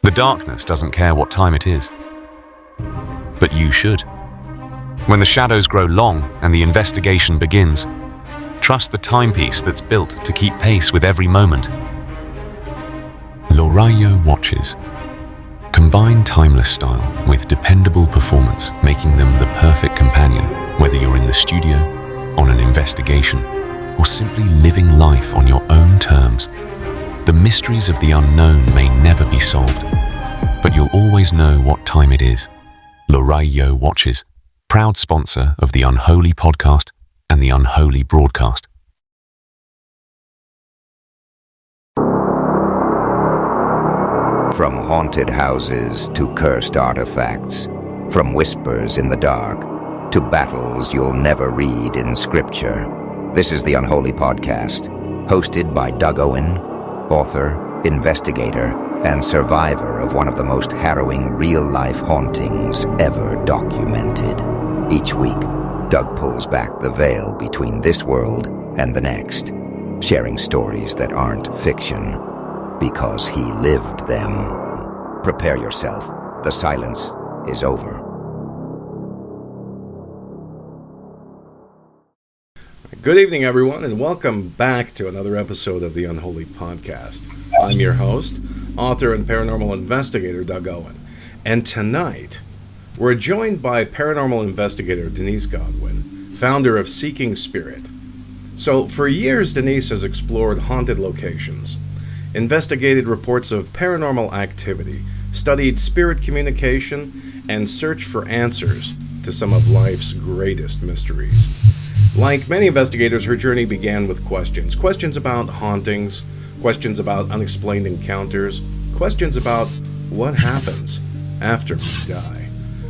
The darkness doesn't care what time it is. But you should. When the shadows grow long and the investigation begins, trust the timepiece that's built to keep pace with every moment. Lorayo watches. Combine timeless style with dependable performance, making them the perfect companion, whether you're in the studio, on an investigation, or simply living life on your own terms. The mysteries of the unknown may never be solved, but you'll always know what time it is. Lorayo watches, proud sponsor of the Unholy Podcast and the Unholy Broadcast. From haunted houses to cursed artifacts, from whispers in the dark to battles you'll never read in scripture. This is the Unholy Podcast, hosted by Doug Owen, author, investigator, and survivor of one of the most harrowing real-life hauntings ever documented. Each week, Doug pulls back the veil between this world and the next, sharing stories that aren't fiction, because he lived them. Prepare yourself. The silence is over. Good evening, everyone, and welcome back to another episode of the Unholy Podcast. I'm your host, author and paranormal investigator Doug Owen. And tonight, we're joined by paranormal investigator Denice Godwin, founder of Seeking Spirit. So, for years, Denice has explored haunted locations, investigated reports of paranormal activity, studied spirit communication, and searched for answers to some of life's greatest mysteries. Like many investigators, her journey began with questions. Questions about hauntings, questions about unexplained encounters, questions about what happens after we die.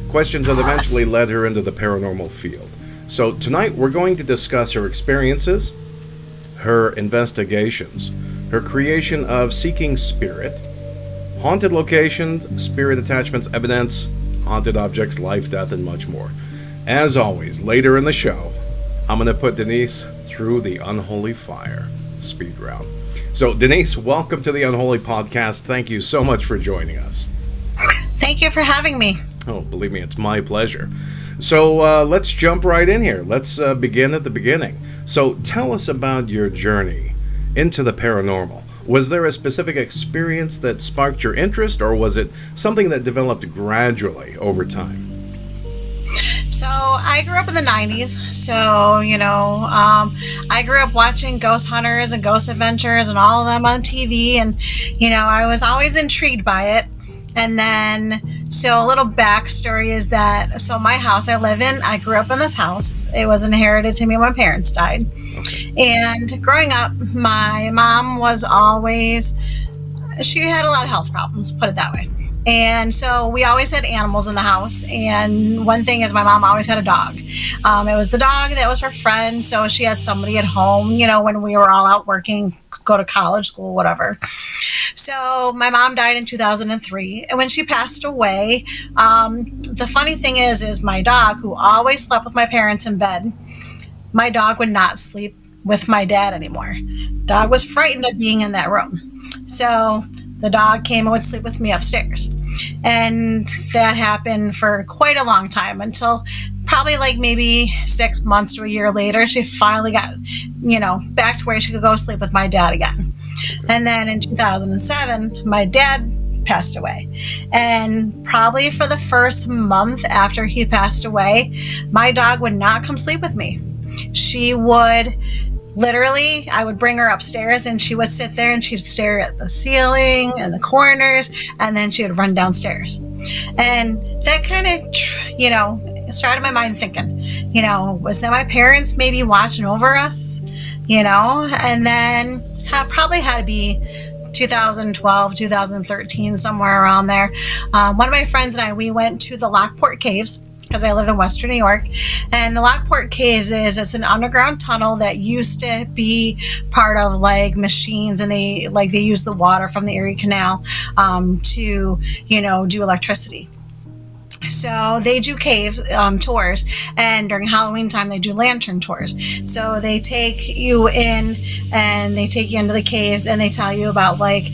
Questions that eventually led her into the paranormal field. So tonight we're going to discuss her experiences, her investigations, her creation of Seeking Spirit, haunted locations, spirit attachments, evidence, haunted objects, life, death, and much more. As always, later in the show, I'm going to put Denice through the unholy fire speed round. So, Denice, welcome to the Unholy Podcast. Thank you so much for joining us. Thank you for having me. Oh, believe me, it's my pleasure. So, let's jump right in here. Let's begin at the beginning. So, tell us about your journey into the paranormal. Was there a specific experience that sparked your interest, or was it something that developed gradually over time? So I grew up in the 90s. So, I grew up watching Ghost Hunters and Ghost Adventures and all of them on TV. And, I was always intrigued by it. And then, so a little backstory is that, so my house I live in, I grew up in this house. It was inherited to me when my parents died. Okay. And growing up, my mom was always, she had a lot of health problems, put it that way. And so we always had animals in the house. And one thing is my mom always had a dog. It was the dog that was her friend. So she had somebody at home, when we were all out working, go to college, school, whatever. So my mom died in 2003. And when she passed away, the funny thing is my dog, who always slept with my parents in bed, my dog would not sleep with my dad anymore. Dog was frightened of being in that room. So the dog came and would sleep with me upstairs. And that happened for quite a long time until probably like maybe 6 months to a year later, she finally got, back to where she could go sleep with my dad again. And then in 2007, my dad passed away. And probably for the first month after he passed away, my dog would not come sleep with me. She would literally, I would bring her upstairs and she would sit there and she'd stare at the ceiling and the corners, and then she would run downstairs. And that kind of, started my mind thinking, was that my parents maybe watching over us, and then probably had to be 2012, 2013, somewhere around there. One of my friends and I, we went to the Lockport Caves, because I live in Western New York. And the Lockport Caves it's an underground tunnel that used to be part of like machines, and they use the water from the Erie Canal to, do electricity. So they do cave tours, and during Halloween time they do lantern tours. So they take you in and they take you into the caves and they tell you about like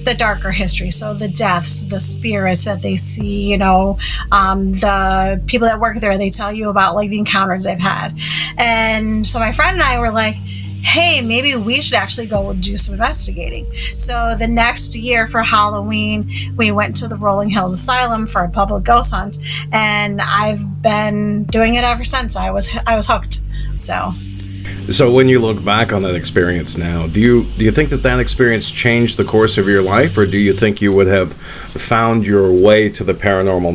the darker history. So the deaths, the spirits that they see, the people that work there, they tell you about like the encounters they've had. And so my friend and I were like, hey, maybe we should actually go do some investigating. So the next year for Halloween, we went to the Rolling Hills Asylum for a public ghost hunt, and I've been doing it ever since. I was hooked. So when you look back on that experience now, do you think that experience changed the course of your life, or do you think you would have found your way to the paranormal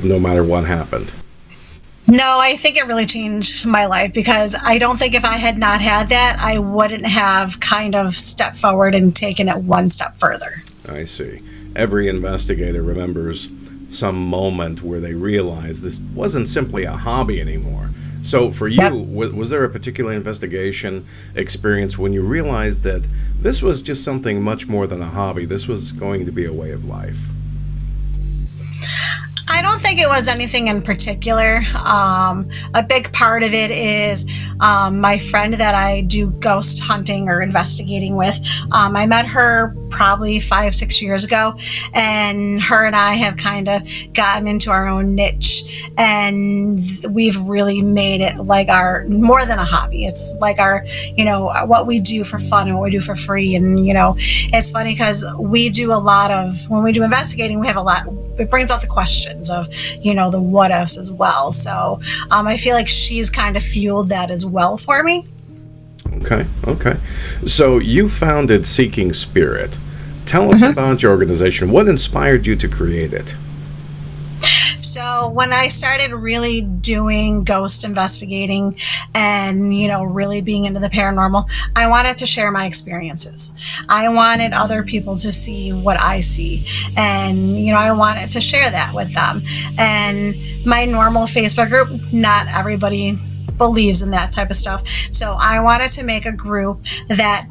no matter what happened? No, I think it really changed my life, because I don't think if I had not had that, I wouldn't have kind of stepped forward and taken it one step further. I see. Every investigator remembers some moment where they realized this wasn't simply a hobby anymore. So for you, was there a particular investigation experience when you realized that this was just something much more than a hobby? This was going to be a way of life? I don't think it was anything in particular. A big part of it is my friend that I do ghost hunting or investigating with. I met her probably 5-6 years ago, and her and I have kind of gotten into our own niche, and we've really made it like our more than a hobby. It's like our, what we do for fun and what we do for free. And it's funny because we do a lot of, when we do investigating, we have a lot, it brings out the questions of the what ifs as well. So I feel like she's kind of fueled that as well for me. Okay. So you founded Seeking Spirit. Tell us about your organization. What inspired you to create it? So when I started really doing ghost investigating and, really being into the paranormal, I wanted to share my experiences. I wanted other people to see what I see. And, I wanted to share that with them. And my normal Facebook group, not everybody believes in that type of stuff. So I wanted to make a group that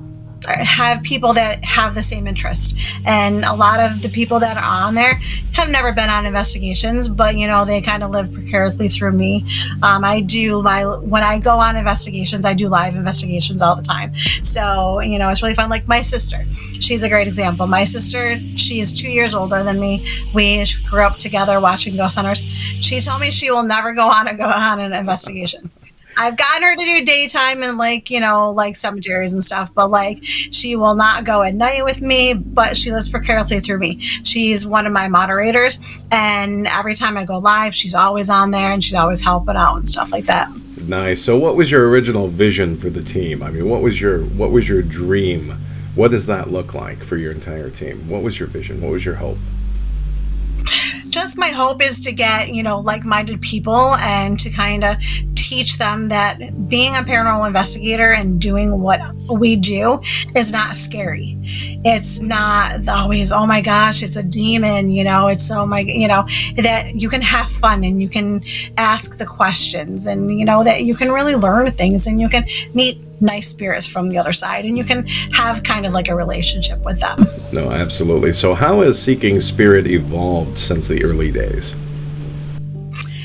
have people that have the same interest. And a lot of the people that are on there have never been on investigations, but they kind of live precariously through me. When I go on investigations, I do live investigations all the time. So it's really fun. Like my sister, she's a great example. My sister, she is 2 years older than me. We grew up together watching Ghost Hunters. She told me she will never go on an investigation. I've gotten her to do daytime and like cemeteries and stuff, but she will not go at night with me, but she lives precariously through me. She's one of my moderators, and every time I go live, she's always on there and she's always helping out and stuff like that. Nice. So what was your original vision for the team? I mean, what was your dream? What does that look like for your entire team? What was your vision? What was your hope? Just my hope is to get, like-minded people and to kind of teach them that being a paranormal investigator and doing what we do is not scary. It's not always, oh my gosh, it's a demon, it's that you can have fun and you can ask the questions and, that you can really learn things and you can meet nice spirits from the other side and you can have kind of like a relationship with them. No, absolutely. So how has Seeking Spirit evolved since the early days?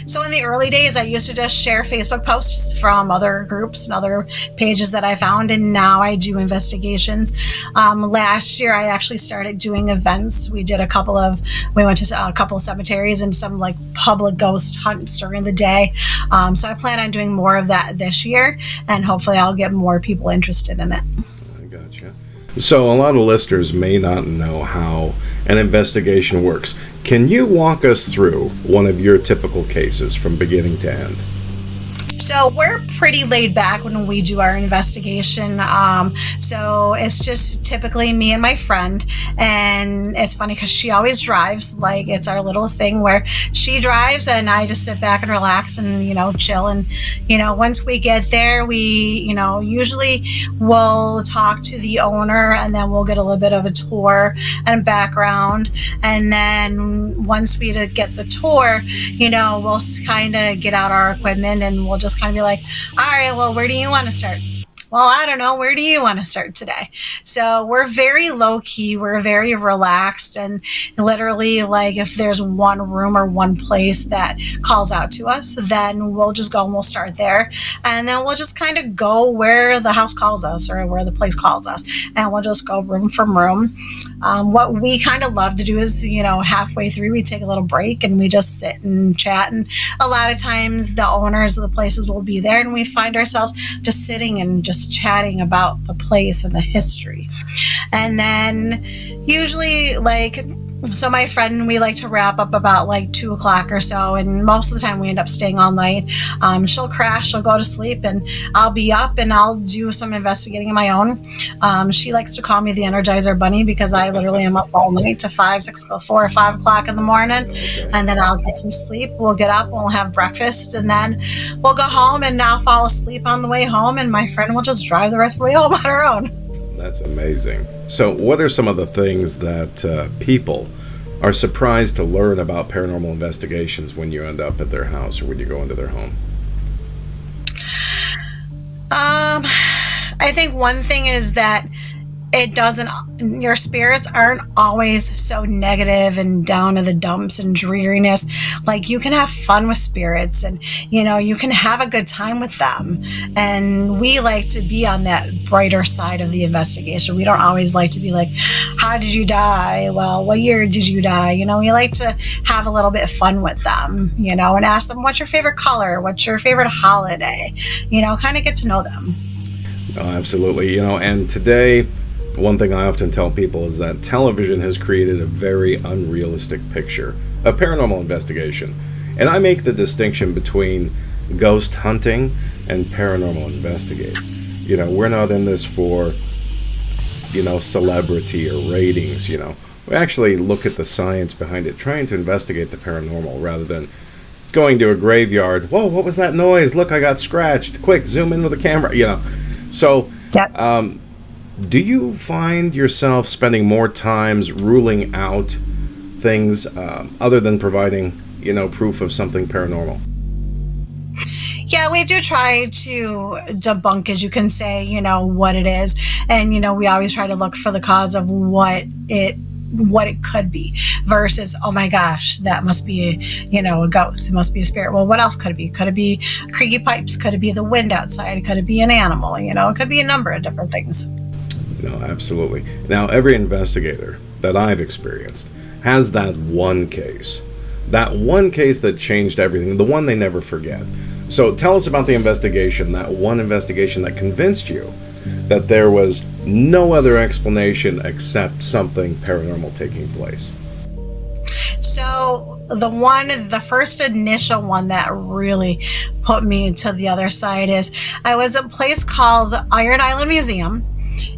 So in the early days, I used to just share Facebook posts from other groups and other pages that I found, and now I do investigations. Last year, I actually started doing events. We went to a couple of cemeteries and some like public ghost hunts during the day. So I plan on doing more of that this year, and hopefully I'll get more people interested in it. I gotcha. So a lot of listeners may not know how an investigation works. Can you walk us through one of your typical cases from beginning to end? So we're pretty laid back when we do our investigation. So it's just typically me and my friend. And it's funny because she always drives. Like it's our little thing where she drives and I just sit back and relax and, chill. And, once we get there, we, usually we'll talk to the owner and then we'll get a little bit of a tour and background. And then once we get the tour, we'll kind of get out our equipment and we'll just kind of be like, all right, well, where do you want to start? well, I don't know, where do you want to start today? So we're very low key, we're very relaxed, and literally, like, if there's one room or one place that calls out to us, then we'll just go and we'll start there, and then we'll just kind of go where the house calls us or where the place calls us, and we'll just go room from room. What we kind of love to do is, halfway through we take a little break and we just sit and chat, and a lot of times the owners of the places will be there, and we find ourselves just sitting and just chatting about the place and the history. And then usually, so my friend, we like to wrap up about 2 o'clock or so, and most of the time we end up staying all night. She'll crash, she'll go to sleep, and I'll be up and I'll do some investigating of my own. She likes to call me the Energizer Bunny because I literally am up all night to 4 or 5 o'clock in the morning. Okay. And then I'll get some sleep. We'll get up, we'll have breakfast, and then we'll go home, and I'll fall asleep on the way home, and my friend will just drive the rest of the way home on her own. That's amazing. So what are some of the things that people are surprised to learn about paranormal investigations when you end up at their house or when you go into their home? I think one thing is that your spirits aren't always so negative and down to the dumps and dreariness. You can have fun with spirits, and you can have a good time with them, and we like to be on that brighter side of the investigation. We don't always like to be like, how did you die? Well, what year did you die? We like to have a little bit of fun with them, and ask them, what's your favorite color? What's your favorite holiday? Kind of get to know them. Oh, absolutely. And today, one thing I often tell people is that television has created a very unrealistic picture of paranormal investigation. And I make the distinction between ghost hunting and paranormal investigating. We're not in this for, celebrity or ratings, We actually look at the science behind it, trying to investigate the paranormal rather than going to a graveyard. Whoa, what was that noise? Look, I got scratched. Quick, zoom in with the camera, So, Yep. do you find yourself spending more times ruling out things other than providing, proof of something paranormal? Yeah, we do try to debunk, as you can say, what it is. And, we always try to look for the cause of what it could be versus, oh my gosh, that must be a ghost. It must be a spirit. Well, what else could it be? Could it be creaky pipes? Could it be the wind outside? Could it be an animal? It could be a number of different things. No, absolutely. Now, every investigator that I've experienced has that one case that changed everything, the one they never forget. So tell us about the investigation, that one investigation that convinced you that there was no other explanation except something paranormal taking place. So the first initial one that really put me to the other side is I was at a place called Iron Island Museum.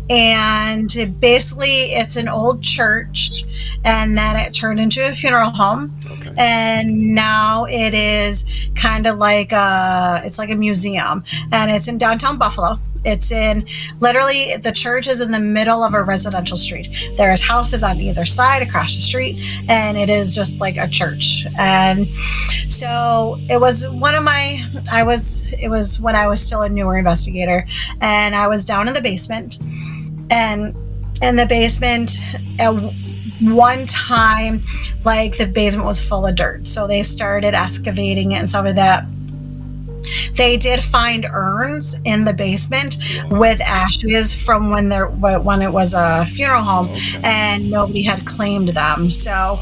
And it's an old church, and then it turned into a funeral home. Okay. And now it is kind of it's like a museum, and it's in downtown Buffalo. It's literally, the church is in the middle of a residential street. There's houses on either side across the street, and it is just like a church. And so it was when I was still a newer investigator, and I was down in the basement. And in the basement, at one time, the basement was full of dirt. So they started excavating it and stuff like that. They did find urns in the basement with ashes from when it was a funeral home, and nobody had claimed them. So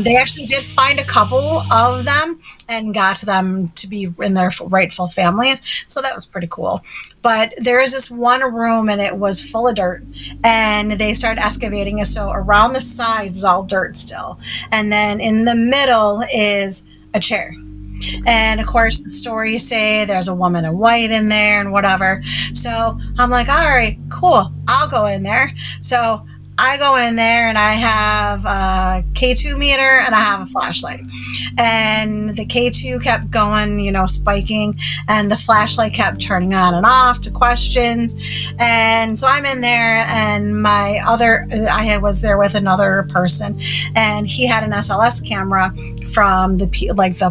they actually did find a couple of them and got them to be in their rightful families. So that was pretty cool. But there is this one room, and it was full of dirt, and they started excavating it. So around the sides is all dirt still, and then in the middle is a chair. And of course, the stories say there's a woman in white in there and whatever. So I'm like, all right, cool, I'll go in there. So I go in there, and I have a K2 meter, and I have a flashlight. And the K2 kept going, spiking, and the flashlight kept turning on and off to questions. And so I'm in there, and I was there with another person, and he had an SLS camera from the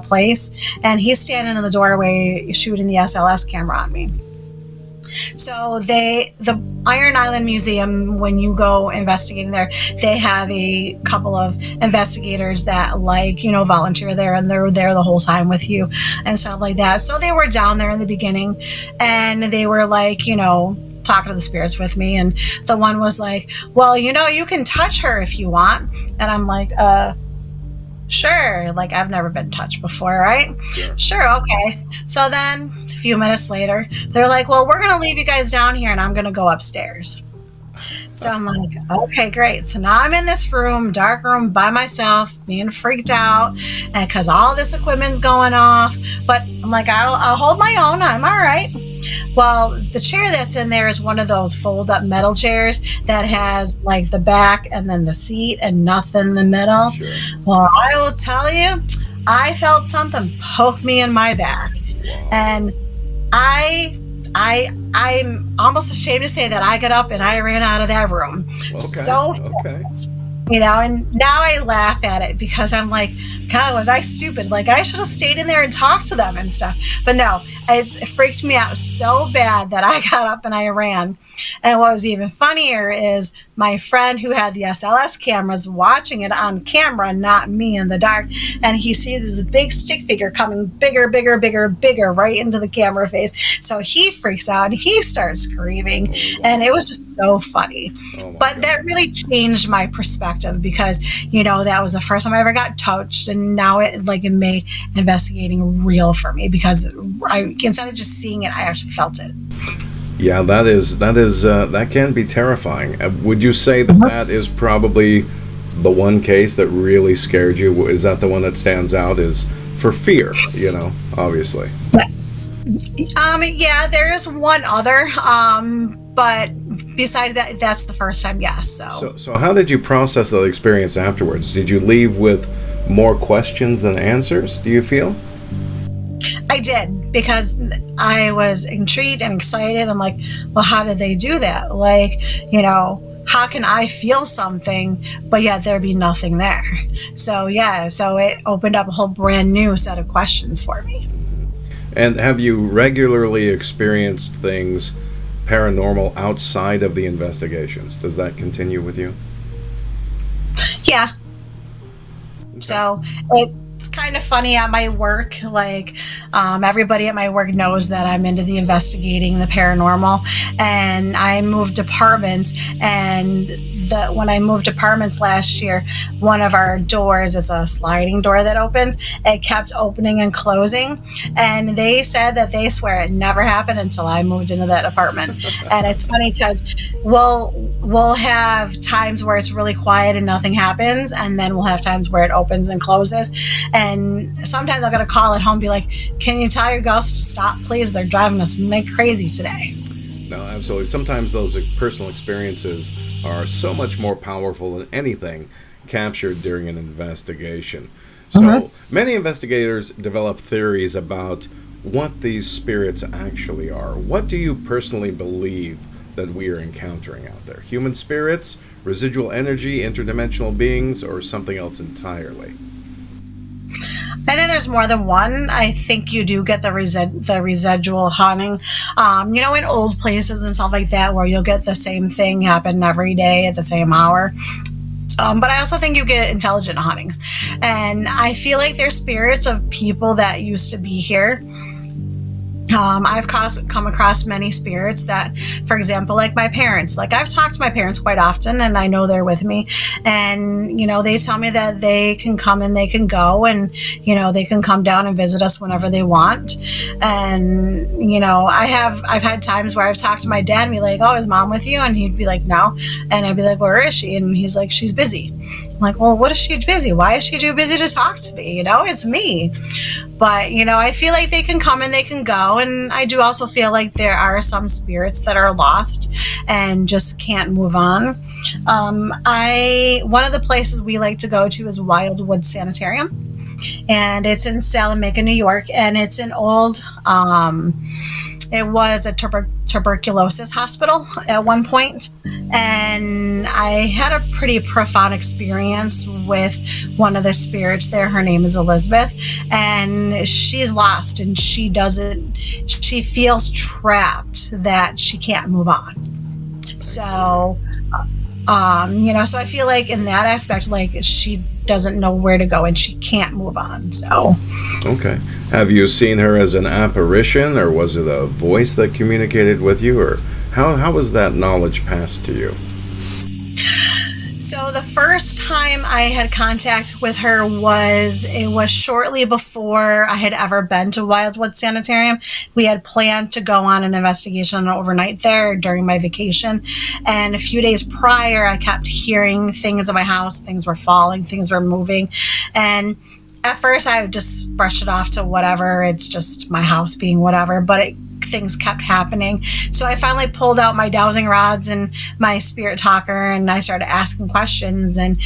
place, and he's standing in the doorway shooting the SLS camera on me. So the Iron Island Museum, when you go investigating there, they have a couple of investigators that volunteer there, and they're there the whole time with you and stuff like that. So they were down there in the beginning, and they were talking to the spirits with me, and the one was like, well, you can touch her if you want. And I'm like, sure. I've never been touched before, right? Sure, okay. So then a few minutes later, they're like, well, we're going to leave you guys down here, and I'm going to go upstairs. So I'm like, okay, great. So now I'm in this dark room by myself, being freaked out, and because all this equipment's going off. But I'm like, I'll hold my own. I'm all right. Well, the chair that's in there is one of those fold-up metal chairs that has the back and then the seat and nothing in the middle. Sure. Well, I will tell you, I felt something poke me in my back. Wow. And I'm almost ashamed to say that I got up and I ran out of that room. Okay. And now I laugh at it because I'm like, God, was I stupid? I should have stayed in there and talked to them and stuff. But no, it freaked me out so bad that I got up and I ran. And what was even funnier is my friend who had the SLS cameras watching it on camera, not me in the dark. And he sees this big stick figure coming bigger right into the camera face. So he freaks out and he starts screaming. And it was just so funny. But that really changed my perspective because, that was the first time I ever got touched. And now it made investigating real for me because instead of just seeing it, I actually felt it. Yeah, that can be terrifying. Would you say that is probably the one case that really scared you? Is that the one that stands out? Is for fear? Obviously. Yeah, there is one other. But besides that, that's the first time. Yes. So how did you process that experience afterwards? Did you leave with more questions than answers? Do you feel? I did, because I was intrigued and excited. I'm like, well, how did they do that? How can I feel something, but yet there be nothing there? So it opened up a whole brand new set of questions for me. And have you regularly experienced things paranormal outside of the investigations? Does that continue with you? Yeah. Okay. So it's kind of funny at my work. Everybody at my work knows that I'm into the investigating, the paranormal, and I moved departments. And when I moved departments last year, one of our doors is a sliding door that opens. It kept opening and closing, and they said that they swear it never happened until I moved into that apartment. And it's funny because we'll have times where it's really quiet and nothing happens, and then we'll have times where it opens and closes. And sometimes I'll get a call at home and be like, can you tell your ghost to stop, please? They're driving us crazy today. No, absolutely. Sometimes those personal experiences are so much more powerful than anything captured during an investigation. So many investigators develop theories about what these spirits actually are. What do you personally believe that we are encountering out there? Human spirits, residual energy, interdimensional beings, or something else entirely? I think there's more than one. I think you do get the residual haunting, in old places and stuff like that, where you'll get the same thing happen every day at the same hour. But I also think you get intelligent hauntings. And I feel like they're spirits of people that used to be here. I've come across many spirits that, for example, like my parents. I've talked to my parents quite often, and I know they're with me. And, they tell me that they can come and they can go, and, they can come down and visit us whenever they want. And, I've had times where I've talked to my dad and be like, oh, is mom with you? And he'd be like, no. And I'd be like, where is she? And he's like, she's busy. I'm like, well, what is she busy? Why is she too busy to talk to me? It's me. But, I feel like they can come and they can go. And I do also feel like there are some spirits that are lost and just can't move on. One of the places we like to go to is Wildwood Sanitarium. And it's in Salamanca, New York. And it's an old, it was a tuberculosis hospital at one point, and I had a pretty profound experience with one of the spirits there. Her name is Elizabeth, and she's lost, and she feels trapped, that she can't move on. So so I feel like in that aspect, like, she doesn't know where to go and she can't move on. So Okay. Have you seen her as an apparition, or was it a voice that communicated with you, or how was that knowledge passed to you? So the first time I had contact with her was shortly before I had ever been to Wildwood Sanitarium. We had planned to go on an investigation overnight there during my vacation. And a few days prior, I kept hearing things in my house. Things were falling, things were moving. And at first, I just brushed it off to whatever. It's just my house being whatever. But things kept happening. So I finally pulled out my dowsing rods and my spirit talker, and I started asking questions, and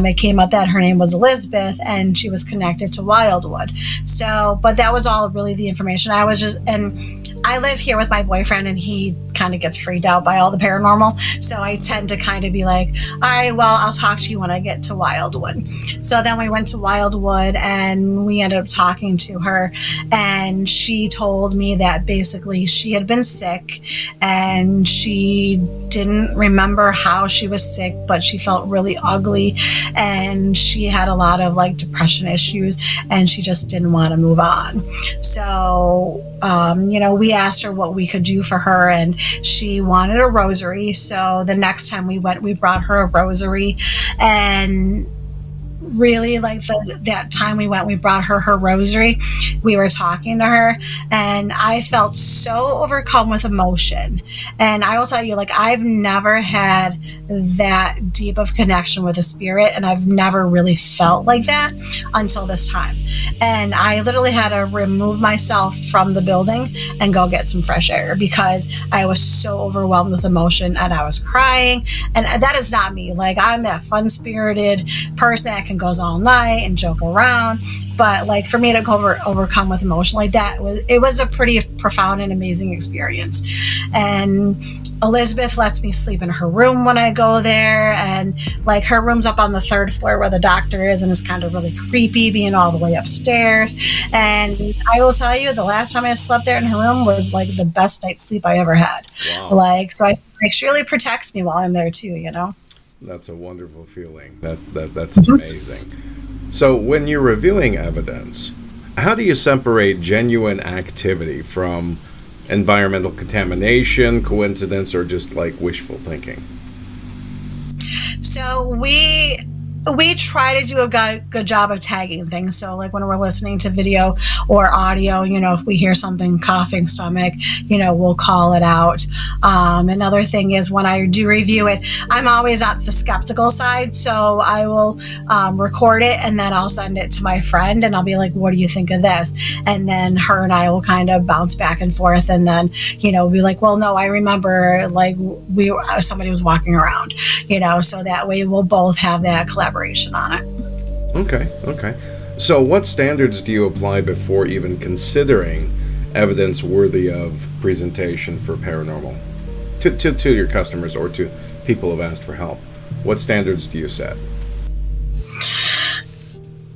it came up that her name was Elizabeth and she was connected to Wildwood. So, but that was all really the information. I live here with my boyfriend, and he kind of gets freaked out by all the paranormal. So I tend to kind of be like, all right, well, I'll talk to you when I get to Wildwood. So then we went to Wildwood, and we ended up talking to her, and she told me that basically she had been sick, and she didn't remember how she was sick, but she felt really ugly, and she had a lot of like depression issues, and she just didn't want to move on. So we asked her what we could do for her, and she wanted a rosary. So the next time we went, we brought her a rosary, and really, like, that time we went, we brought her rosary. We were talking to her, and I felt so overcome with emotion. And I will tell you, like, I've never had that deep of connection with a spirit, and I've never really felt like that until this time. And I literally had to remove myself from the building and go get some fresh air, because I was so overwhelmed with emotion, and I was crying. And that is not me. Like, I'm that fun-spirited person that can goes all night and joke around, but like, for me to go overcome with emotion like that, it was a pretty profound and amazing experience. And Elizabeth lets me sleep in her room when I go there, and like, her room's up on the 3rd floor where the doctor is, and it's kind of really creepy being all the way upstairs. And I will tell you, the last time I slept there in her room was like the best night's sleep I ever had. Wow. Like, so she really protects me while I'm there too, That's a wonderful feeling. That's amazing. So when you're reviewing evidence, how do you separate genuine activity from environmental contamination, coincidence, or just like wishful thinking? So we try to do a good job of tagging things. So like, when we're listening to video or audio, if we hear something, coughing, stomach, we'll call it out. Another thing is, when I do review it, I'm always at the skeptical side. So I will record it, and then I'll send it to my friend, and I'll be like, what do you think of this? And then her and I will kind of bounce back and forth, and then, be like, well, no, I remember, like, somebody was walking around, so that way we'll both have that collaboration on it. Okay. So what standards do you apply before even considering evidence worthy of presentation for paranormal to your customers or to people who have asked for help? What standards do you set?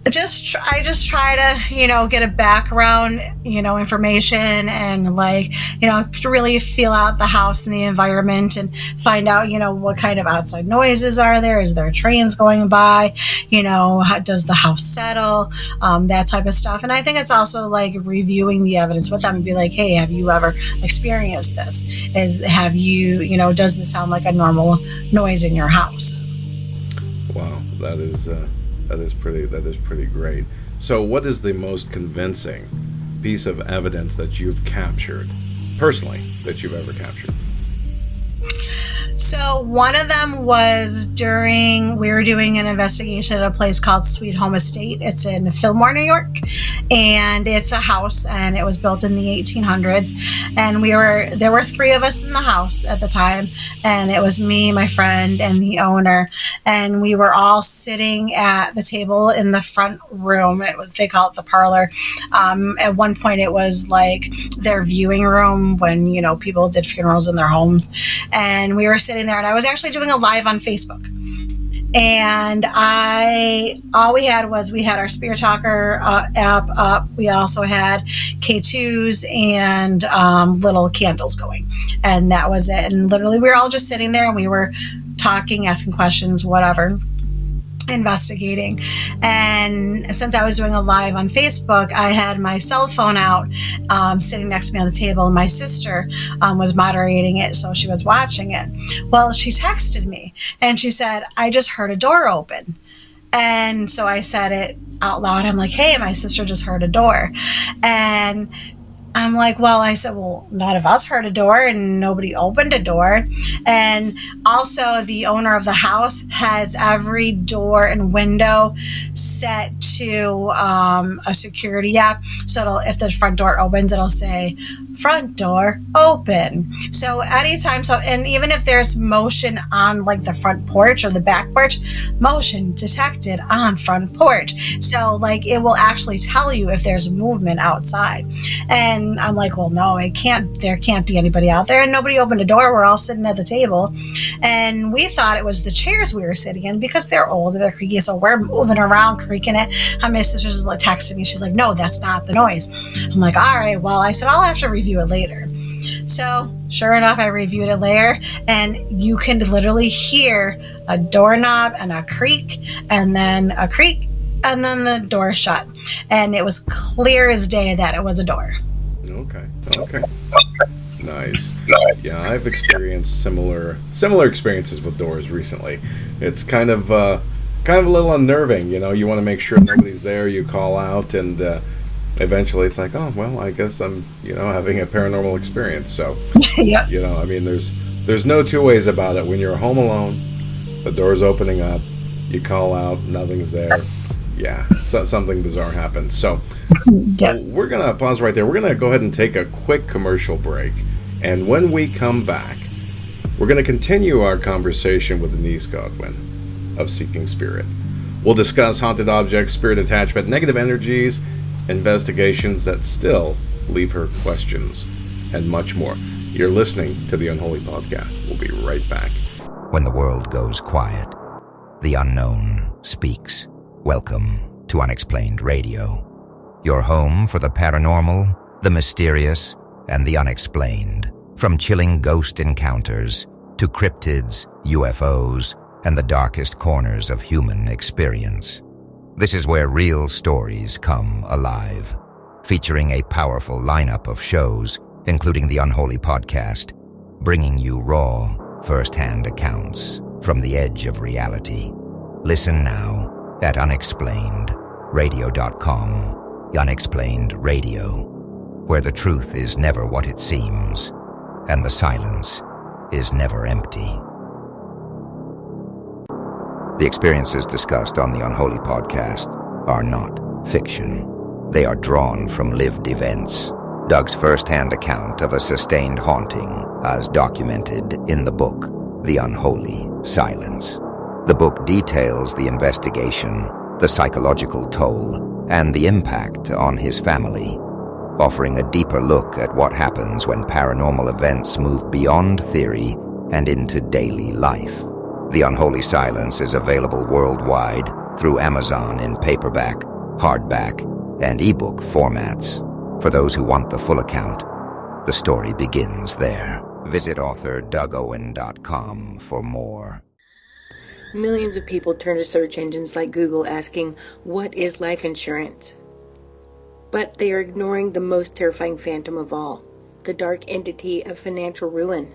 I just try to, get a background, information, and like, to really feel out the house and the environment, and find out, what kind of outside noises are there? Is there trains going by? How does the house settle? That type of stuff. And I think it's also like reviewing the evidence with them and be like, hey, have you ever experienced this? Does this sound like a normal noise in your house? Wow, that is pretty great. So what is the most convincing piece of evidence that you've captured, personally, that you've ever captured? So So one of them was we were doing an investigation at a place called Sweet Home Estate. It's in Fillmore, New York, and it's a house, and it was built in the 1800s. And there were three of us in the house at the time, and it was me, my friend, and the owner, and we were all sitting at the table in the front room. They call it the parlor. At one point, it was like their viewing room when people did funerals in their homes, and we were sitting there, and I was actually doing a live on Facebook. And all we had our Spirit Talker app up. We also had K2s and little candles going, and that was it. And literally, we were all just sitting there, and we were talking, asking questions, whatever, investigating. And since I was doing a live on Facebook, I had my cell phone out, sitting next to me on the table, and my sister was moderating it, so she was watching it. Well, she texted me and she said, "I just heard a door open." And so I said it out loud. I'm like, "Hey, my sister just heard a door." And I'm like, I said, none of us heard a door and nobody opened a door. And also the owner of the house has every door and window set to a security app. So if the front door opens, it'll say, "Front door open." So anytime, and even if there's motion on like the front porch or the back porch, motion detected on front porch. So like it will actually tell you if there's movement outside. And I'm like, no, there can't be anybody out there. And nobody opened a door. We're all sitting at the table. And we thought it was the chairs we were sitting in because they're old and they're creaky. So we're moving around, creaking it. And my sister just texted me. She's like, "No, that's not the noise." I'm like, "All right, I said, I'll have to review it later." So sure enough, I reviewed it later, and you can literally hear a doorknob and a creak, and then a creak, and then the door shut. And it was clear as day that it was a door. Okay. Nice. Yeah, I've experienced similar experiences with doors recently. It's kind of a little unnerving. You want to make sure nobody's there. You call out, and eventually it's like, I guess I'm having a paranormal experience. So yeah. There's no two ways about it. When you're home alone, the door's opening up, you call out, nothing's there. Yeah, something bizarre happens. So we're going to pause right there. We're going to go ahead and take a quick commercial break. And when we come back, we're going to continue our conversation with Denice Godwin of Seeking Spirit. We'll discuss haunted objects, spirit attachment, negative energies, investigations that still leave her questions, and much more. You're listening to the Unholy Podcast. We'll be right back. When the world goes quiet, the unknown speaks. Welcome to Unexplained Radio, your home for the paranormal, the mysterious, and the unexplained. From chilling ghost encounters to cryptids, UFOs, and the darkest corners of human experience. This is where real stories come alive, featuring a powerful lineup of shows, including the Unholy Podcast, bringing you raw, first-hand accounts from the edge of reality. Listen now at unexplainedradio.com. Unexplained Radio, where the truth is never what it seems, and the silence is never empty. The experiences discussed on the Unholy Podcast are not fiction. They are drawn from lived events. Doug's first-hand account of a sustained haunting as documented in the book, The Unholy Silence. The book details the investigation, the psychological toll, and the impact on his family, offering a deeper look at what happens when paranormal events move beyond theory and into daily life. The Unholy Silence is available worldwide through Amazon in paperback, hardback, and ebook formats. For those who want the full account, the story begins there. Visit author DougOwen.com for more. Millions of people turn to search engines like Google asking, "What is life insurance?" But they are ignoring the most terrifying phantom of all, the dark entity of financial ruin.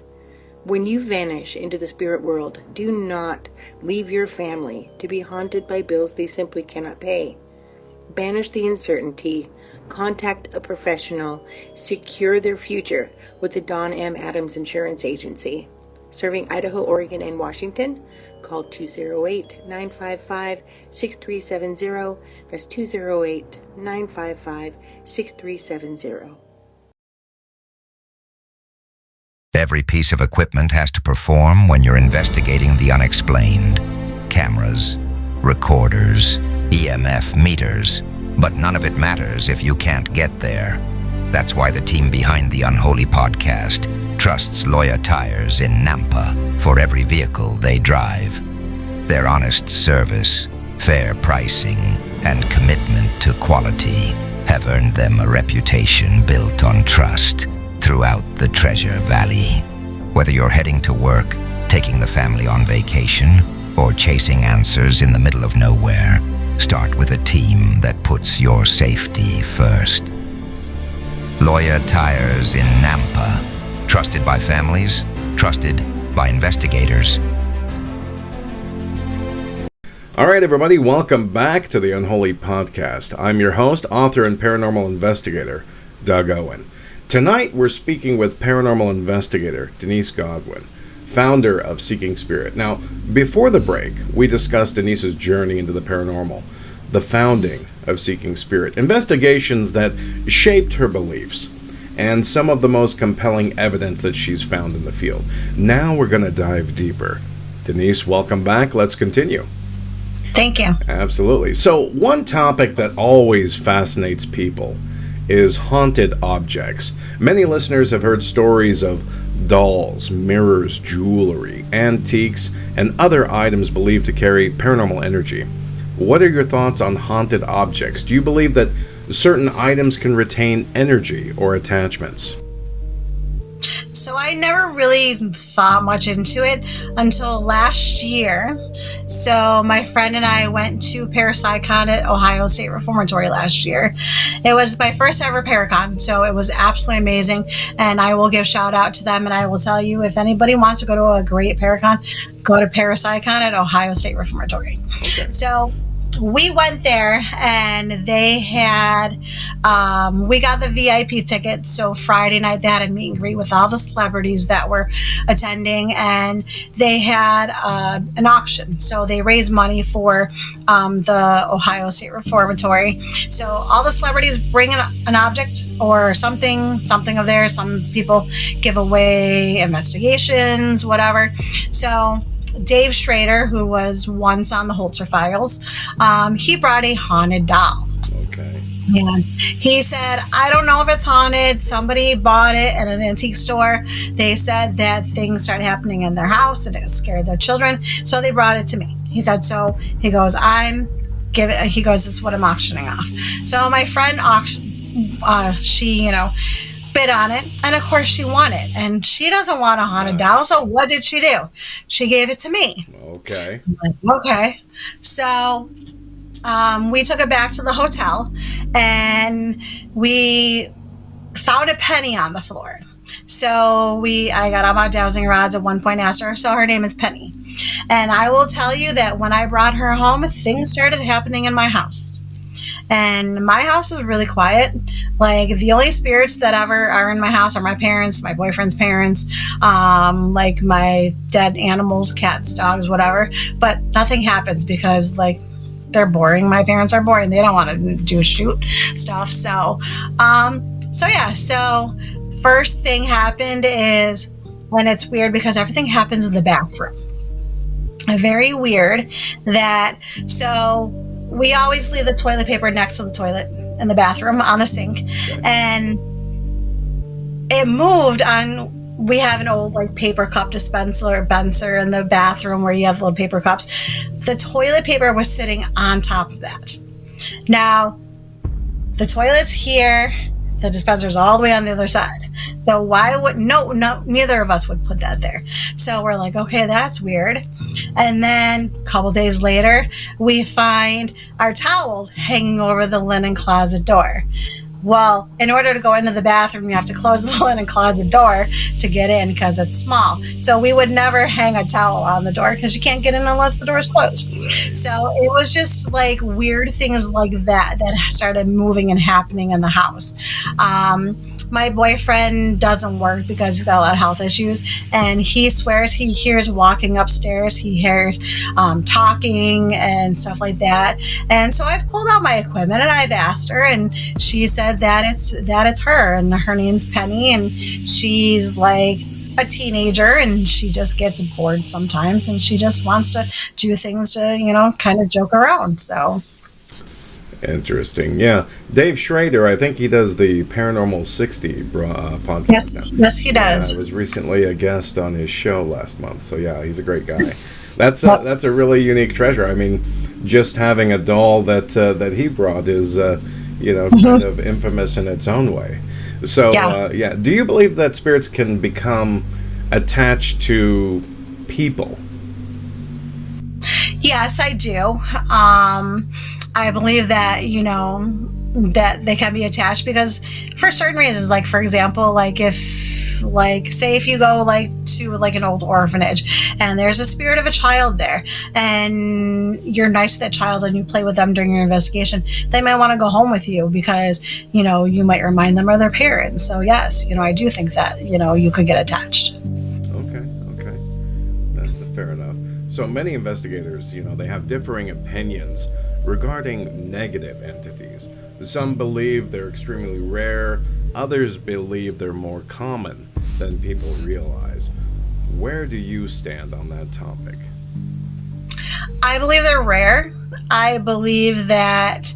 When you vanish into the spirit world, do not leave your family to be haunted by bills they simply cannot pay. Banish the uncertainty, contact a professional, secure their future with the Don M. Adams Insurance Agency. serving Idaho, Oregon, and Washington. Call 208-955-6370. That's 208-955-6370. Every piece of equipment has to perform when you're investigating the unexplained. Cameras, recorders, EMF meters, but none of it matters if you can't get there. That's why the team behind the Unholy Podcast trusts Loya Tires in Nampa for every vehicle they drive. Their honest service, fair pricing, and commitment to quality have earned them a reputation built on trust throughout the Treasure Valley. Whether you're heading to work, taking the family on vacation, or chasing answers in the middle of nowhere, start with a team that puts your safety first. Loya Tires in Nampa. Trusted by families, trusted by investigators. All right, everybody, welcome back to the Unholy Podcast. I'm your host, author, and paranormal investigator, Doug Owen. Tonight, we're speaking with paranormal investigator Denice Godwin, founder of Seeking Spirit. Now, before the break, we discussed Denice's journey into the paranormal, the founding of Seeking Spirit, investigations that shaped her beliefs, and some of the most compelling evidence that she's found in the field. Now we're going to dive deeper. Denice, welcome back. Let's continue. Thank you. Absolutely. So one topic that always fascinates people is haunted objects. Many listeners have heard stories of dolls, mirrors, jewelry, antiques, and other items believed to carry paranormal energy. What are your thoughts on haunted objects? Do you believe that certain items can retain energy or attachments? So I never really thought much into it until last year. So my friend and I went to Parapsychon at Ohio State Reformatory last year. It was my first ever Paracon, so it was absolutely amazing. And I will give shout out to them, and I will tell you, if anybody wants to go to a great Paracon, go to Parapsychon at Ohio State Reformatory. Okay. So we went there, and they had, we got the VIP ticket. So Friday night they had a meet and greet with all the celebrities that were attending, and they had an auction. So they raised money for the Ohio State Reformatory. So all the celebrities bring an object or something of theirs. Some people give away investigations, whatever. So Dave Schrader, who was once on the Holzer Files, he brought a haunted doll. Okay. And he said, I don't know if it's haunted. Somebody bought it at an antique store. They said that things started happening in their house and it scared their children. So they brought it to me. He said, so he goes, this is what I'm auctioning off. So my friend she, bid on it, and of course she won it, and she doesn't want a haunted doll. So what did she do? She gave it to me. Okay. Okay. So we took it back to the hotel, and we found a penny on the floor. So I got all my dowsing rods at one point, asked her, so her name is Penny. And I will tell you that when I brought her home, things started happening in my house. And my house is really quiet. Like, the only spirits that ever are in my house are my parents, my boyfriend's parents, like my dead animals, cats, dogs, whatever. But nothing happens because, they're boring. My parents are boring. They don't want to shoot stuff. So first thing happened is, when it's weird because everything happens in the bathroom. Very weird that, so we always leave the toilet paper next to the toilet in the bathroom on the sink. And it moved on. We have an old paper cup dispenser in the bathroom where you have little paper cups. The toilet paper was sitting on top of that. Now, the toilet's here. The dispenser's all the way on the other side. So why would, no, neither of us would put that there. So we're like, okay, that's weird. And then a couple days later, we find our towels hanging over the linen closet door. Well, in order to go into the bathroom, you have to close the linen closet door to get in because it's small. So we would never hang a towel on the door because you can't get in unless the door is closed. So it was just weird things like that started moving and happening in the house. my boyfriend doesn't work because he's got a lot of health issues, and he swears he hears walking upstairs. He hears talking and stuff like that. And so I've pulled out my equipment and I've asked her, and she said that it's her, and her name's Penny, and she's like a teenager, and she just gets bored sometimes, and she just wants to do things to, kind of joke around. So Interesting. Yeah. Dave Schrader, I think he does the Paranormal 60 podcast. Yes, he does. I was recently a guest on his show last month. So yeah, he's a great guy. That's a really unique treasure. I mean, just having a doll that he brought is kind of infamous in its own way. So do you believe that spirits can become attached to people? Yes, I do. I believe that, that they can be attached because for certain reasons, like, for example, if you go to an old orphanage and there's a spirit of a child there and you're nice to that child and you play with them during your investigation, they might want to go home with you because, you might remind them of their parents. So yes, I do think that, you could get attached. Okay. That's fair enough. So many investigators, they have differing opinions regarding negative entities. Some believe they're extremely rare, others believe they're more common than people realize. Where do you stand on that topic? I believe they're rare. I believe that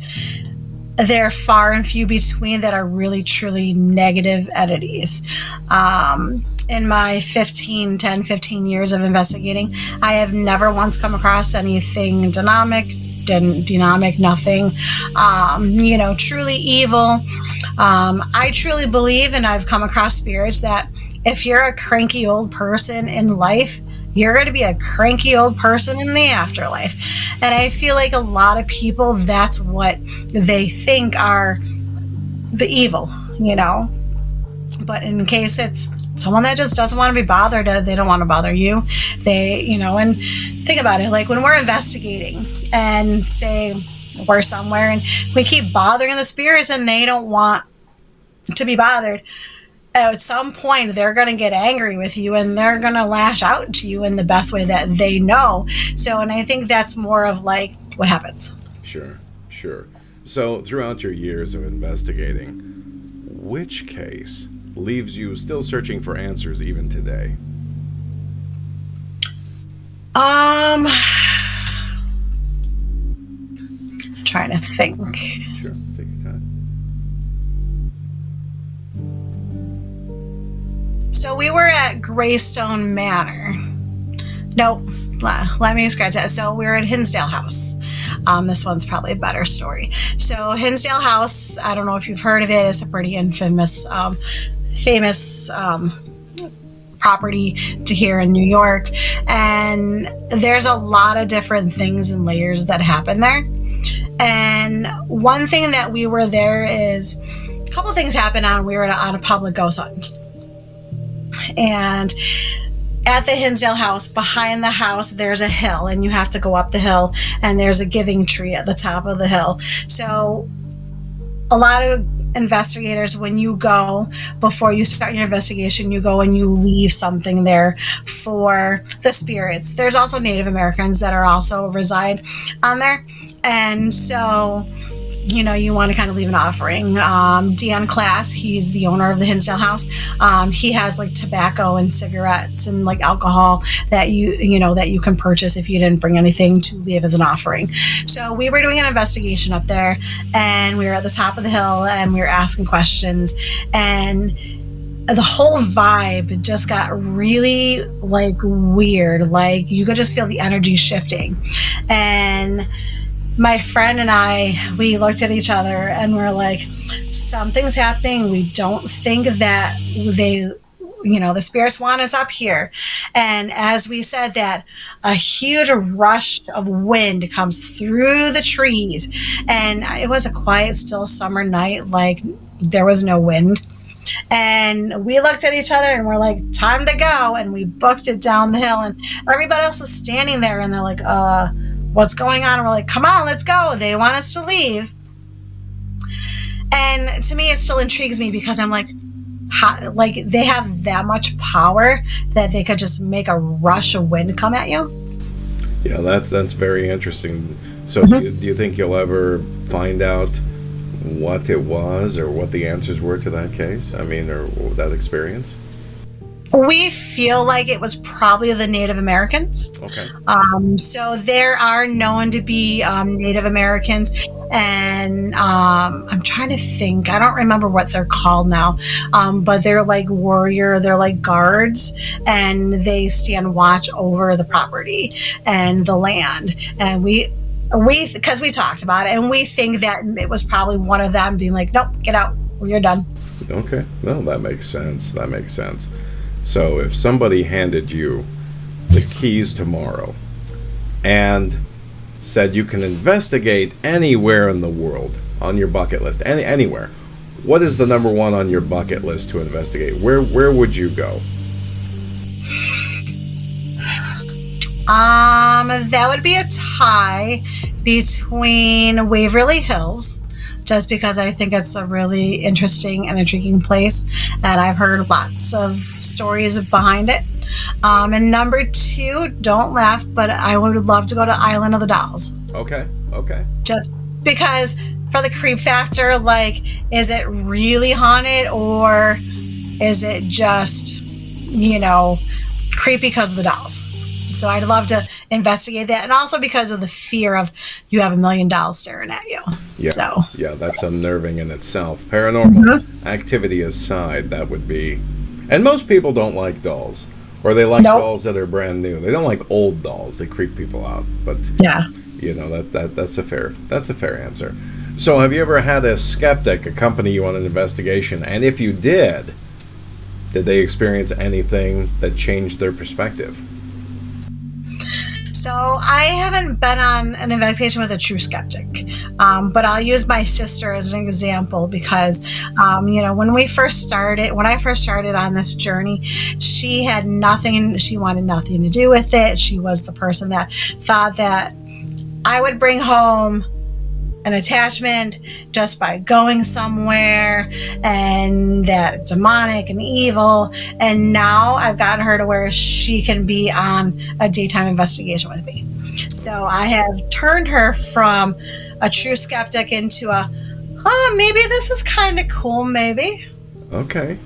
they're far and few between that are really, truly negative entities. In my 15 years of investigating, I have never once come across anything demonic, nothing, truly evil. I truly believe, and I've come across spirits, that if you're a cranky old person in life, you're going to be a cranky old person in the afterlife. And I feel like a lot of people, that's what they think are the evil, But in case it's someone that just doesn't want to be bothered, they don't want to bother you. And think about it, like when we're investigating and say we're somewhere and we keep bothering the spirits and they don't want to be bothered, at some point they're going to get angry with you and they're going to lash out to you in the best way that they know. So, and I think that's more of like what happens. Sure. So throughout your years of investigating, which case leaves you still searching for answers even today? Trying to think. Sure, take your time. So we were at Greystone Manor. Nope. Let me scratch that. So we were at Hinsdale House. This one's probably a better story. So Hinsdale House, I don't know if you've heard of it. It's a pretty famous property to here in New York. And there's a lot of different things and layers that happen there. And one thing that we were there is a couple of things happened we were on a public ghost hunt. And at the Hinsdale House, behind the house, there's a hill, and you have to go up the hill, and there's a giving tree at the top of the hill. So a lot of investigators, when you go, before you start your investigation, you go and you leave something there for the spirits. There's also Native Americans that are also reside on there. And so, you want to kind of leave an offering. Dan Class, he's the owner of the Hinsdale House. He has like tobacco and cigarettes and like alcohol that you can purchase if you didn't bring anything to leave as an offering. So we were doing an investigation up there, and we were at the top of the hill and we were asking questions, and the whole vibe just got really like weird. Like you could just feel the energy shifting. And my friend and I, we looked at each other and we're like, something's happening. We don't think that the spirits want us up here. And as we said that, a huge rush of wind comes through the trees. And it was a quiet, still summer night. Like there was no wind. And we looked at each other and we're like, time to go. And we booked it down the hill, and everybody else is standing there and they're like, what's going on? And we're like, come on, let's go. They want us to leave. And to me, it still intrigues me because I'm like, like they have that much power that they could just make a rush of wind come at you. Yeah, that's very interesting. So do you think you'll ever find out what it was or what the answers were to that case? I mean, or that experience? We feel like it was probably the Native Americans. Okay. So there are known to be Native Americans, and I'm trying to think. I don't remember what they're called now, but they're like they're like guards, and they stand watch over the property and the land. And we because we talked about it, and we think that it was probably one of them being like, nope, get out, you're done. Okay. No, that makes sense. That makes sense. So if somebody handed you the keys tomorrow and said you can investigate anywhere in the world on your bucket list, anywhere, what is the number one on your bucket list to investigate? Where would you go? That would be a tie between Waverly Hills, just because I think it's a really interesting and intriguing place, and I've heard lots of stories behind it. And number two, don't laugh, but I would love to go to Island of the Dolls. Okay. Just because for the creep factor, like, is it really haunted, or is it just, creepy because of the dolls? So I'd love to investigate that, and also because of the fear of you have $1 million staring at you. Yeah, yeah, that's unnerving in itself. Paranormal activity aside, that would be... And most people don't like dolls, or they like dolls that are brand new. They don't like old dolls. They creep people out. But yeah, that's a fair answer. So have you ever had a skeptic accompany you on an investigation? And if you did they experience anything that changed their perspective? So I haven't been on an investigation with a true skeptic, but I'll use my sister as an example because, when I first started on this journey, she had nothing, she wanted nothing to do with it. She was the person that thought that I would bring home an attachment just by going somewhere, and that it's demonic and evil. And now I've gotten her to where she can be on a daytime investigation with me. So I have turned her from a true skeptic into maybe this is kind of cool, maybe. Okay.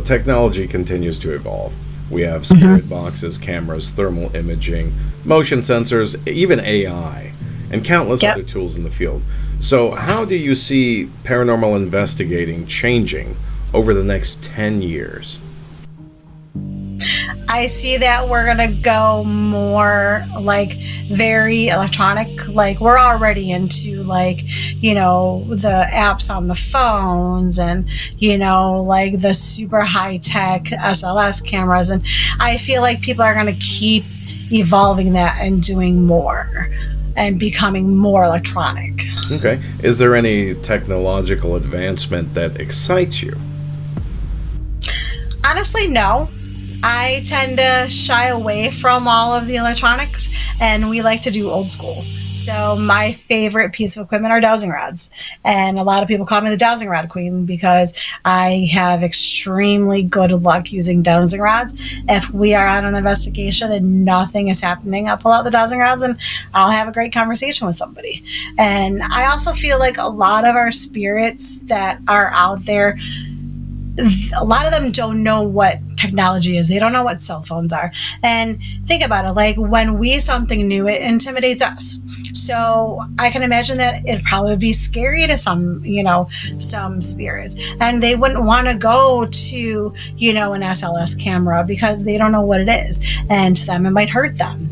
Technology continues to evolve. We have spirit boxes, cameras, thermal imaging, motion sensors, even AI, and countless other tools in the field. So how do you see paranormal investigating changing over the next 10 years? I see that we're going to go more like very electronic. Like we're already into the apps on the phones and, like the super high tech SLS cameras. And I feel like people are going to keep evolving that and doing more and becoming more electronic. Okay. Is there any technological advancement that excites you? Honestly, no. I tend to shy away from all of the electronics, and we like to do old school. So my favorite piece of equipment are dowsing rods. And a lot of people call me the dowsing rod queen because I have extremely good luck using dowsing rods. If we are on an investigation and nothing is happening, I'll pull out the dowsing rods and I'll have a great conversation with somebody. And I also feel like a lot of our spirits that are out there, a lot of them don't know what technology is. They don't know what cell phones are. And think about it, like when we something new, it intimidates us. So I can imagine that it'd probably be scary to some spirits, and they wouldn't want to go to, an SLS camera because they don't know what it is. And to them, it might hurt them.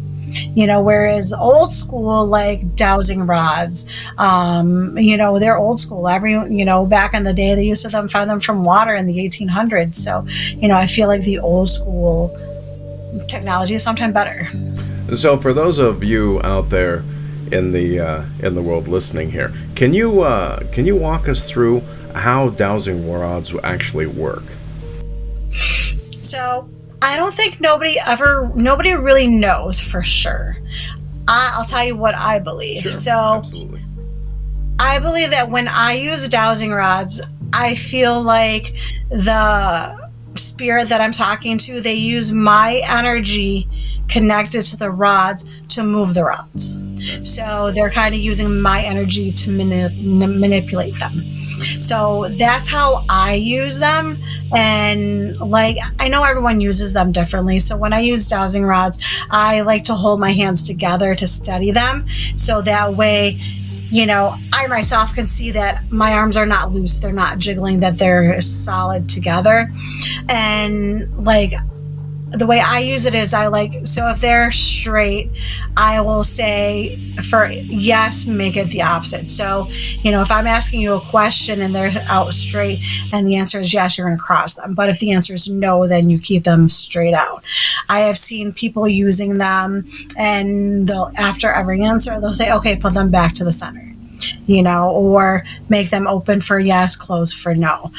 Whereas old school, like dowsing rods, they're old school. Back in the day, they used to find them from water in the 1800s. So, I feel like the old school technology is sometimes better. So for those of you out there in the world listening here, can you walk us through how dowsing rods actually work? So I don't think nobody really knows for sure. I'll tell you what I believe. Sure, so absolutely. I believe that when I use dowsing rods, I feel like the spirit that I'm talking to, they use my energy connected to the rods to move the rods. So they're kind of using my energy to manipulate them. So that's how I use them. And like, I know everyone uses them differently. So when I use dowsing rods, I like to hold my hands together to steady them. So that way, you know, I myself can see that my arms are not loose. They're not jiggling, that they're solid together. And like, the way I use it is so if they're straight, I will say for yes, make it the opposite. So, you know, if I'm asking you a question and they're out straight and the answer is yes, you're going to cross them. But if the answer is no, then you keep them straight out. I have seen people using them, and they'll, after every answer, they'll say, okay, put them back to the center. You know, or make them open for yes, close for no.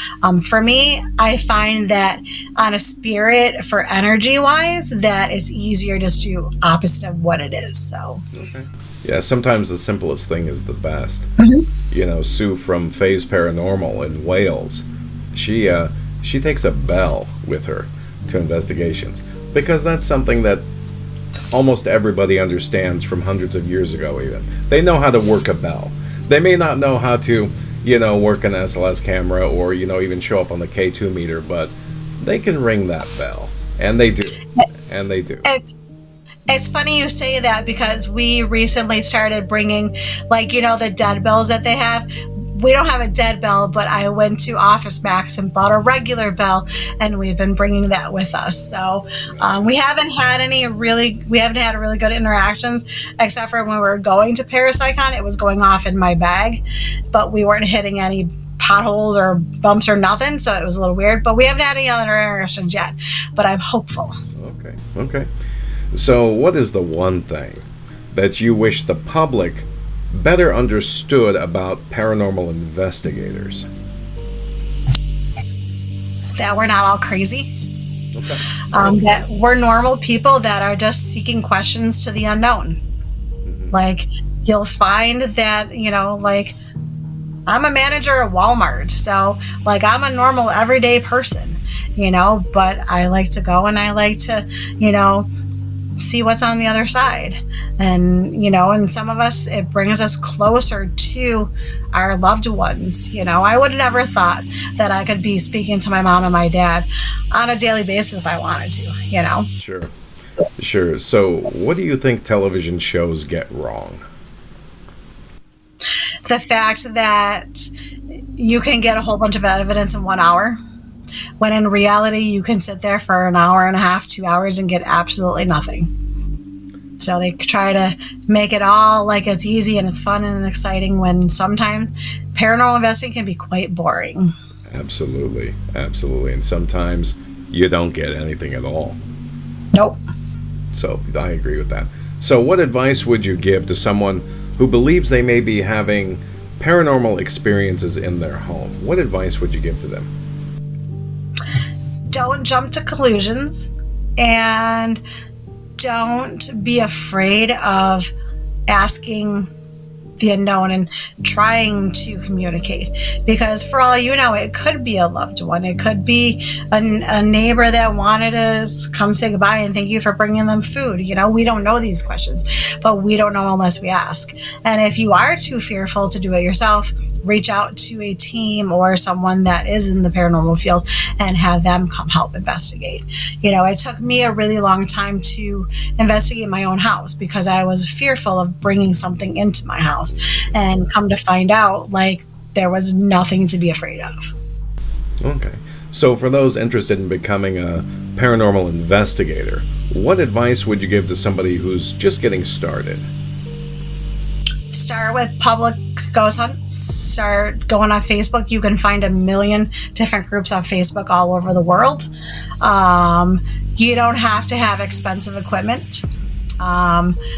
For me, I find that on a spirit, for energy wise, that it's easier just to do opposite of what it is. So, okay. Yeah, sometimes the simplest thing is the best. You know, Sue from Phase Paranormal in Wales, she takes a bell with her to investigations, because that's something that almost everybody understands from hundreds of years ago. Even they know how to work a bell. They may not know how to, you know, work an SLS camera or, you know, even show up on the K2 meter, but they can ring that bell. And they do. And they do. It's funny you say that, because we recently started bringing, like, you know, the dead bells that they have. We don't have a dead bell, but I went to Office Max and bought a regular bell, and we've been bringing that with us. So we haven't had really good interactions, except for when we were going to Parapsychon, it was going off in my bag, but we weren't hitting any potholes or bumps or nothing, so it was a little weird. But we haven't had any other interactions yet, but I'm hopeful. Okay. So what is the one thing that you wish the public better understood about paranormal investigators? That we're not all crazy. Okay. That we're normal people that are just seeking questions to the unknown. Like, you'll find that, you know, like, I'm a manager at Walmart, so like, I'm a normal everyday person, you know, but I like to go and I like to, you know, see what's on the other side. And, you know, and some of us, it brings us closer to our loved ones. You know, I would have never thought that I could be speaking to my mom and my dad on a daily basis if I wanted to, you know? Sure. So what do you think television shows get wrong? The fact that you can get a whole bunch of evidence in 1 hour, when in reality you can sit there for an hour and a half, 2 hours, and get absolutely nothing. So they try to make it all like it's easy and it's fun and exciting, when sometimes paranormal investigating can be quite boring. Absolutely. And sometimes you don't get anything at all. Nope. So I agree with that. So what advice would you give to someone who believes they may be having paranormal experiences in their home? What advice would you give to them? Don't jump to conclusions, and don't be afraid of asking the unknown and trying to communicate, because for all you know, it could be a loved one. It could be a neighbor that wanted to come say goodbye and thank you for bringing them food. You know, we don't know these questions, but we don't know unless we ask. And if you are too fearful to do it yourself, reach out to a team or someone that is in the paranormal field and have them come help investigate. You know, it took me a really long time to investigate my own house, because I was fearful of bringing something into my house, and come to find out, like, there was nothing to be afraid of. Okay. So for those interested in becoming a paranormal investigator, what advice would you give to somebody who's just getting started? Start with public ghost hunts. Start going on Facebook. You can find a million different groups on Facebook all over the world. You don't have to have expensive equipment.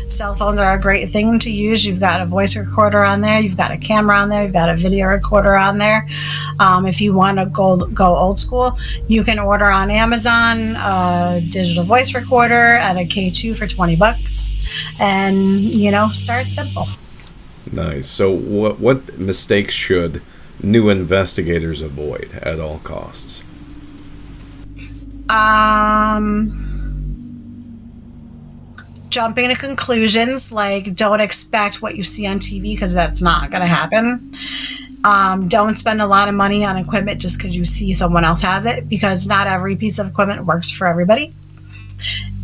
Cell phones are a great thing to use. You've got a voice recorder on there. You've got a camera on there. You've got a video recorder on there. If you want to go old school, you can order on Amazon a digital voice recorder at a K2 for $20, and, you know, start simple. Nice. So what mistakes should new investigators avoid at all costs? Jumping to conclusions, like don't expect what you see on TV because that's not going to happen. Don't spend a lot of money on equipment just because you see someone else has it, because not every piece of equipment works for everybody.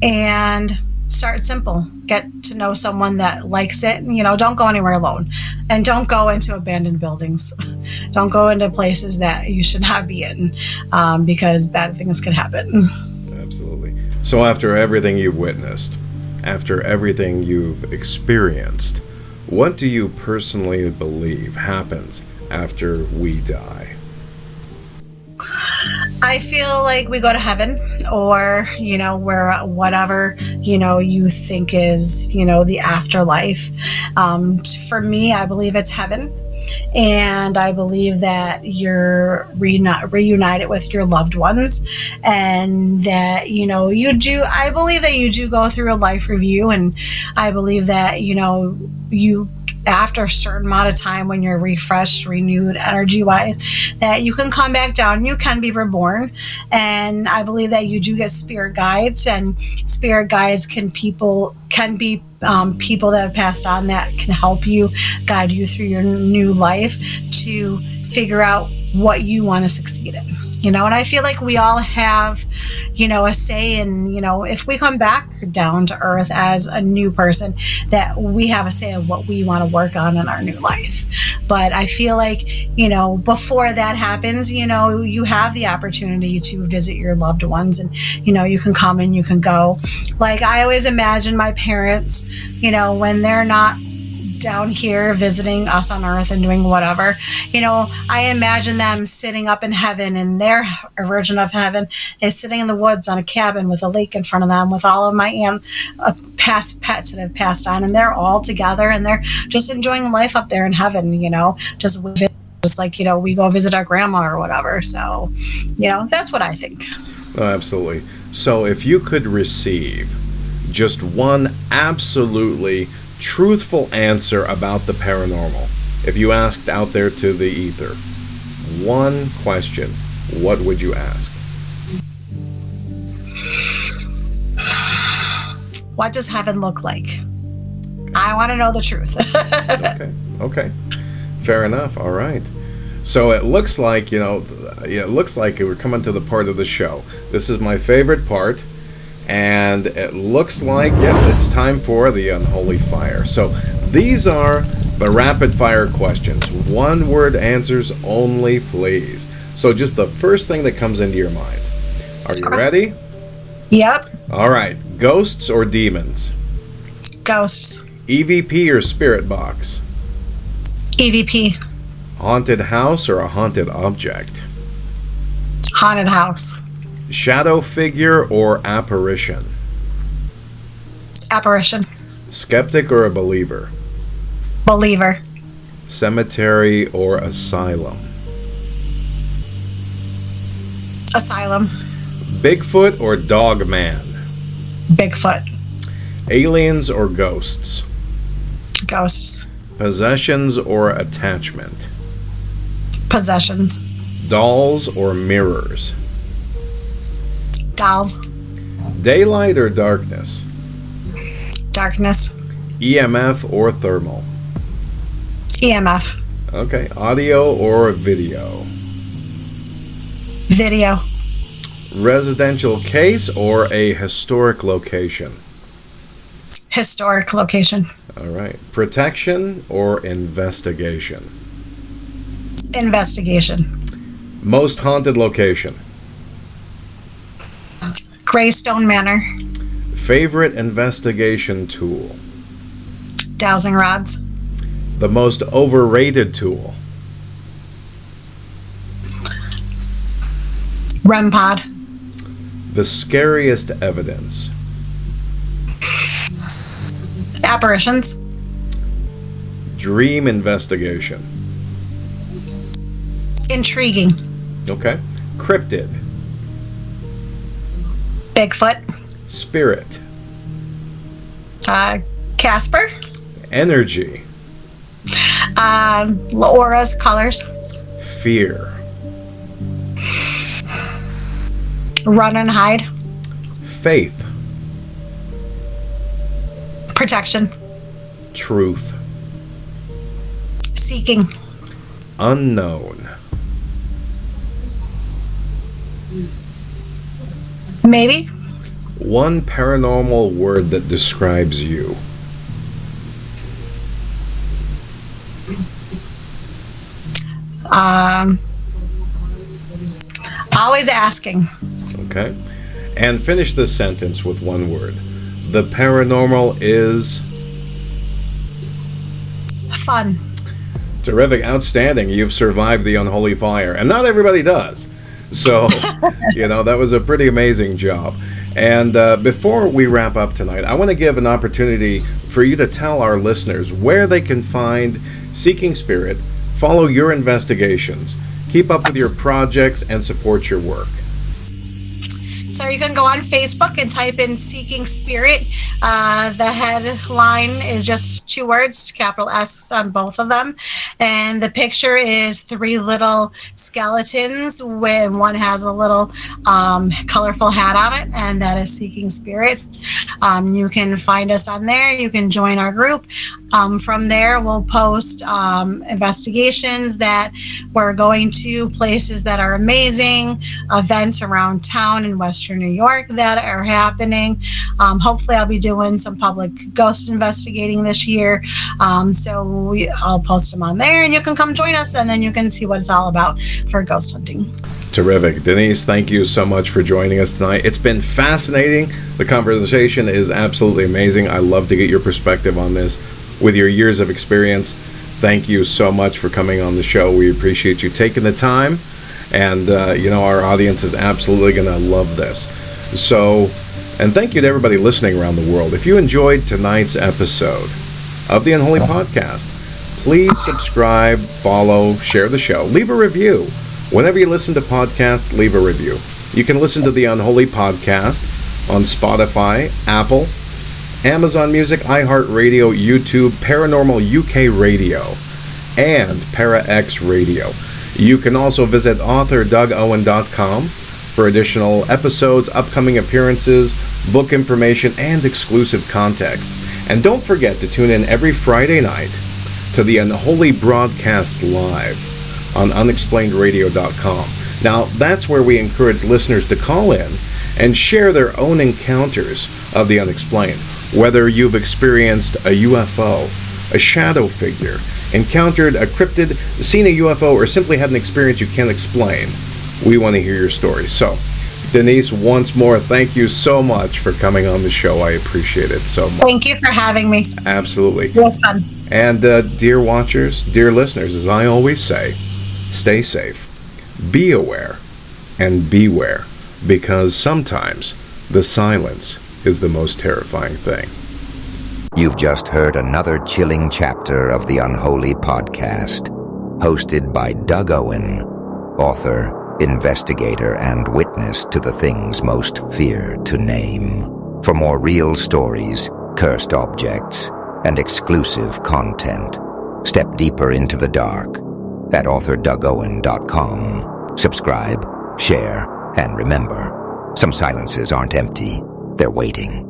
And start simple. Get to know someone that likes it. Don't go anywhere alone. And don't go into abandoned buildings. Don't go into places that you should not be in, because bad things can happen. Absolutely. So after everything you've witnessed, after everything you've experienced, what do you personally believe happens after we die? I feel like we go to heaven, or, where whatever, you think is, the afterlife. For me, I believe it's heaven. And I believe that you're reunited with your loved ones, and that, I believe that you do go through a life review. And I believe that, you, after a certain amount of time, when you're refreshed, renewed energy wise, that you can come back down, you can be reborn. And I believe that you do get spirit guides, and spirit guides can be people that have passed on that can help you, guide you through your new life to figure out what you want to succeed in. And I feel like we all have, a say in, if we come back down to earth as a new person, that we have a say of what we want to work on in our new life. But I feel like, before that happens, you have the opportunity to visit your loved ones, and, you can come and you can go. Like, I always imagine my parents, when they're not down here visiting us on earth and doing whatever, I imagine them sitting up in heaven, and their version of heaven is sitting in the woods on a cabin with a lake in front of them, with all of my past pets that have passed on, and they're all together and they're just enjoying life up there in heaven, just like, we go visit our grandma or whatever. So, that's what I think. Oh, absolutely. So if you could receive just one absolutely truthful answer about the paranormal, if you asked out there to the ether one question, what would you ask? What does heaven look like? I want to know the truth. Okay. Fair enough. All right. So it looks like, we're coming to the part of the show. This is my favorite part. And it looks like, it's time for the unholy fire. So these are the rapid fire questions. One word answers only, please. So just the first thing that comes into your mind. Are you ready? Yep. All right. Ghosts or demons? Ghosts. EVP or spirit box? EVP. Haunted house or a haunted object? Haunted house. Shadow figure or apparition? Apparition. Skeptic or a believer? Believer. Cemetery or asylum? Asylum. Bigfoot or dog man? Bigfoot. Aliens or ghosts? Ghosts. Possessions or attachment? Possessions. Dolls or mirrors? Dolls. Daylight or darkness? Darkness. EMF or thermal? EMF. Okay. Audio or video? Video. Residential case or a historic location? Historic location. All right. Protection or investigation? Investigation. Most haunted location? Greystone Manor. Favorite investigation tool? Dowsing rods. The most overrated tool? REM pod. The scariest evidence? Apparitions. Dream investigation? Intriguing. Okay. Cryptid? Bigfoot. Spirit? Casper. Energy? Auras, colors. fear? Run and hide. Faith. Protection. Truth. Seeking. Unknown. Maybe. One paranormal word that describes you. Always asking. Okay. And finish this sentence with one word. The paranormal is... Fun. Terrific. Outstanding. You've survived the unholy fire. And not everybody does. So, that was a pretty amazing job. And before we wrap up tonight, I want to give an opportunity for you to tell our listeners where they can find Seeking Spirit, follow your investigations, keep up with your projects, and support your work. So you can go on Facebook and type in Seeking Spirit. The headline is just 2 words, capital S on both of them. And the picture is 3 little skeletons, when one has a little colorful hat on it, and that is Seeking Spirit. You can find us on there. You can join our group. From there, we'll post investigations that we're going to, places that are amazing, events around town in Western New York that are happening. Hopefully, I'll be doing some public ghost investigating this year. So I'll post them on there, and you can come join us, and then you can see what it's all about for ghost hunting. Terrific. Denice, thank you so much for joining us tonight. It's been fascinating. The conversation is absolutely amazing. I love to get your perspective on this with your years of experience. Thank you so much for coming on the show. We appreciate you taking the time. And, our audience is absolutely going to love this. So, and thank you to everybody listening around the world. If you enjoyed tonight's episode of the Unholy Podcast, please subscribe, follow, share the show, leave a review. Whenever you listen to podcasts, leave a review. You can listen to the Unholy Podcast on Spotify, Apple, Amazon Music, iHeartRadio, YouTube, Paranormal UK Radio, and ParaX Radio. You can also visit author DougOwen.com for additional episodes, upcoming appearances, book information, and exclusive content. And don't forget to tune in every Friday night to the Unholy Broadcast Live on unexplainеdradio.com. Now, that's where we encourage listeners to call in and share their own encounters of the unexplained. Whether you've experienced a UFO, a shadow figure, encountered a cryptid, seen a UFO, or simply had an experience you can't explain, we want to hear your story. So, Denice, once more, thank you so much for coming on the show. I appreciate it so much. Thank you for having me. Absolutely. It was fun. And dear watchers, dear listeners, as I always say, stay safe, be aware, and beware, because sometimes the silence is the most terrifying thing. You've just heard another chilling chapter of the Unholy Podcast, hosted by Doug Owen, author, investigator, and witness to the things most feared to name. For more real stories, cursed objects, and exclusive content, step deeper into the dark at authordougowen.com. Subscribe, share, and remember, some silences aren't empty, they're waiting.